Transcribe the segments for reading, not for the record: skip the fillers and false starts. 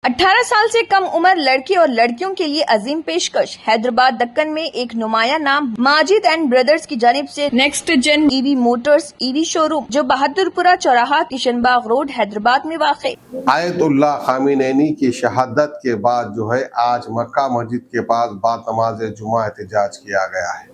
18 साल से कम उम्र लड़के और लड़कियों के लिए अजीम पेशकश। हैदराबाद दक्कन में एक नुमाया नाम माजिद एंड ब्रदर्स की जानिब से next gen EV motors EV showroom जो बहादुरपुरा चौराहा किशनबाग रोड हैदराबाद में वाक़ई। आयतुल्लाह खामिनैनी की शहादत के बाद जो है आज मक्का मस्जिद के पास बाद नमाज जुमा एहतजाज किया गया है।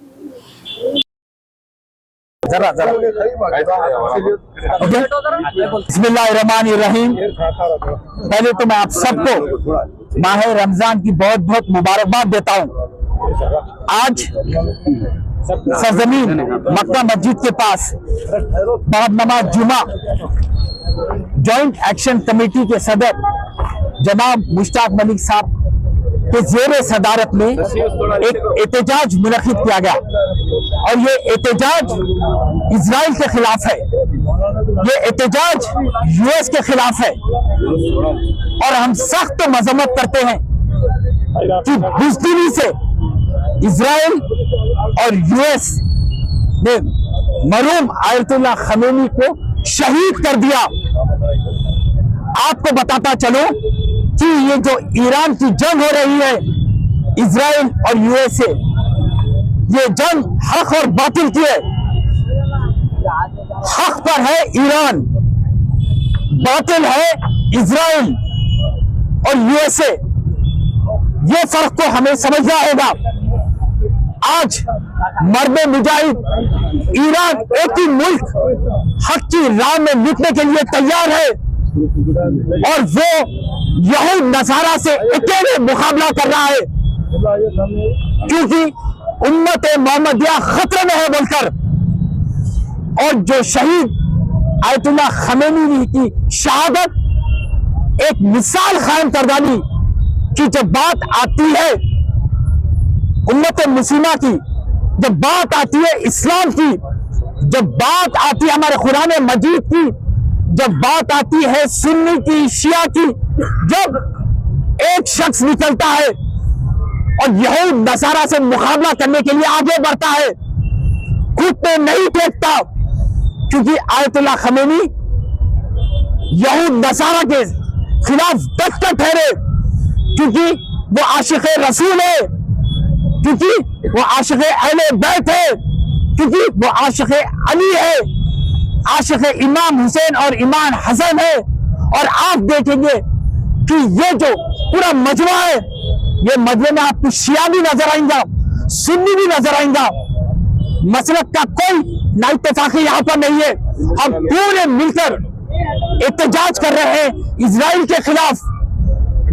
बिस्मिल्लाहिर्रहमानिर्रहीम। पहले तो मैं आप सबको माह रमजान की बहुत बहुत मुबारकबाद देता हूँ। आज सरजमीन मक्का मस्जिद के पास बाद नमाज जुमा जॉइंट एक्शन कमेटी के सदर जनाब मुश्ताक मलिक साहब के ज़ेरे सदारत में एक एहतजाज मुनक़िद किया गया और ये एहतजाज इजराइल के खिलाफ है, ये एहतजाज यूएस के खिलाफ है और हम सख्त मजम्मत करते हैं कि बुज़दिली से इजराइल और यूएस ने मरहूम आयतुल्लाह खमेनी को शहीद कर दिया। आपको बताता चलो कि ये जो ईरान की जंग हो रही है इजराइल और यूएस से, ये जंग हक और बातिल की है। हक पर है ईरान, बातिल है इजराइल और यूएसए। ये फर्क को हमें समझना होगा। आज मर्द मुजाहिद ईरान एक ही मुल्क हक की राह में मिटने के लिए तैयार है और वो यहूद नसारा से अकेले मुकाबला कर रहा है क्योंकि उम्मत मोहम्मदिया खतरे में है बोलकर। और जो शहीद आयतुल्लाह खमेनी की शहादत एक मिसाल कायम कर डाली कि जब बात आती है उम्मत मुस्लिमा की, जब बात आती है इस्लाम की, जब बात आती है हमारे कुरान मजीद की, जब बात आती है सुन्नी की, शिया की, जब एक शख्स निकलता है और यहूद नसारा से मुकाबला करने के लिए आगे बढ़ता है, खुद पे नहीं फेंकता, क्योंकि आयतुल्लाह खमेनी यहूद नसारा के खिलाफ डटकर ठहरे, क्योंकि वो आशिक़ रसूल है, क्योंकि वो आशिक़ अहले बैत है, क्योंकि वो आशिक़ अली है, आशिक़ इमाम हुसैन और इमाम हसन है। और आप देखेंगे कि ये जो पूरा मजमा है, ये मजमे में आपको शिया भी नजर आएंगा, सुन्नी भी नजर आएंगा। मसलक का कोई ना इत्तेफाकी यहाँ पर नहीं है। हम पूरे मिलकर एहतजाज कर रहे हैं इजराइल के खिलाफ,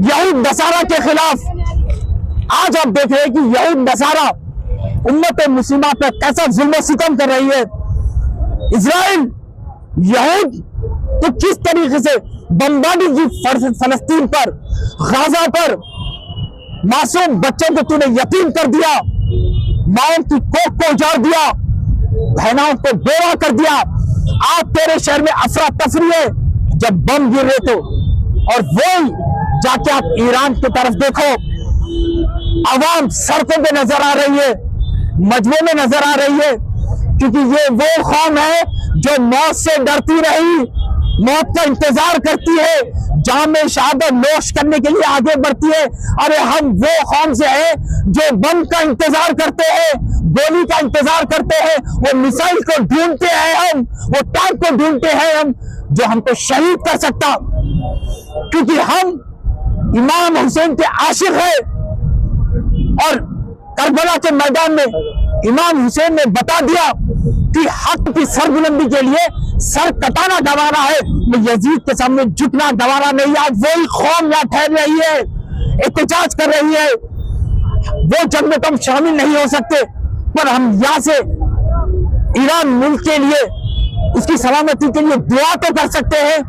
यहूद नसारा के खिलाफ। आज आप देख रहे हैं कि यहूद नसारा उम्मत मुस्लिमा पर कैसा जुल्म सितम कर रही है। इजराइल यहूद तो किस तरीके से बमबारी की फलस्तीन पर, गाजा पर, मासूम बच्चों को तूने यतीम कर दिया, माओं की कोख को उजाड़ दिया, बहनाओं को बेवा कर दिया। आप तेरे शहर में अफरा तफरी है जब बम गिर रहे थे, और वही जाके आप ईरान की तरफ देखो, आवाम सड़कों पे नजर आ रही है, मजमे में नजर आ रही है, क्योंकि ये वो कौम है जो मौत से डरती रही, मौत का इंतजार करती है, जाम शहादत नोश करने के लिए आगे बढ़ती है। अरे हम वो कौम से हैं जो बम का इंतजार करते हैं, गोली का इंतजार करते हैं, वो मिसाइल को ढूंढते हैं हम, वो टैंक को ढूंढते हैं हम, जो हमको शहीद कर सकता, क्योंकि हम इमाम हुसैन के आशिक हैं। और करबला के मैदान में इमाम हुसैन ने बता दिया कि हक की सरबुलंदी के लिए सर कटाना गवारा है, यजीद के सामने झुकना गवारा नहीं। आज वही कौम यहाँ ठहर रही है, एहतजाज कर रही है। वो जंग में तो हम शामिल नहीं हो सकते, पर हम यहाँ से ईरान मुल्क के लिए, उसकी सलामती के लिए दुआ तो कर सकते हैं।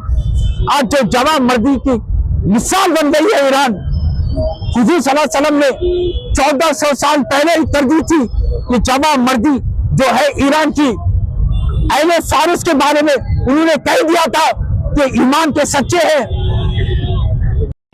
आज जो जवान मर्दी की मिसाल बन गई है ईरान, हुजूर सल्लल्लाहु अलैहि वसल्लम ने 1400 साल पहले ही कर दी थी कि जवान मर्दी जो है ईरान की, अहले फारिस के बारे में उन्होंने कह दिया था कि ईमान के सच्चे हैं।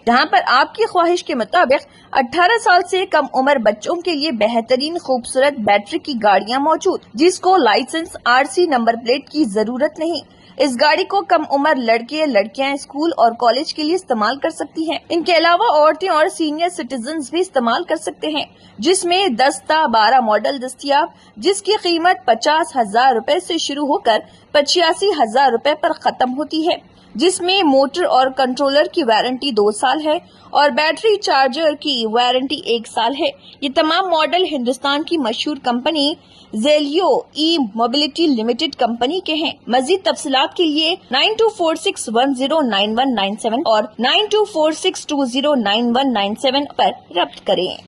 जहां पर आपकी ख्वाहिश के मुताबिक 18 साल से कम उम्र बच्चों के लिए बेहतरीन खूबसूरत बैटरी की गाड़ियां मौजूद, जिसको लाइसेंस, आरसी, नंबर प्लेट की जरूरत नहीं। इस गाड़ी को कम उम्र लड़के लड़कियां स्कूल और कॉलेज के लिए इस्तेमाल कर सकती हैं। इनके अलावा औरतें और सीनियर सिटीजन्स भी इस्तेमाल कर सकते हैं, जिसमें 10-12 मॉडल दस्तियाब, जिसकी कीमत 50,000 रुपए से शुरू होकर 85,000 रुपए पर खत्म होती है, जिसमें मोटर और कंट्रोलर की वारंटी 2 साल है और बैटरी चार्जर की वारंटी 1 साल है। ये तमाम मॉडल हिंदुस्तान की मशहूर कंपनी जेलियो ई मोबिलिटी लिमिटेड कंपनी के हैं। मजीद तफसीलात के लिए 9246109197 और 9246209197 पर रब्त करें।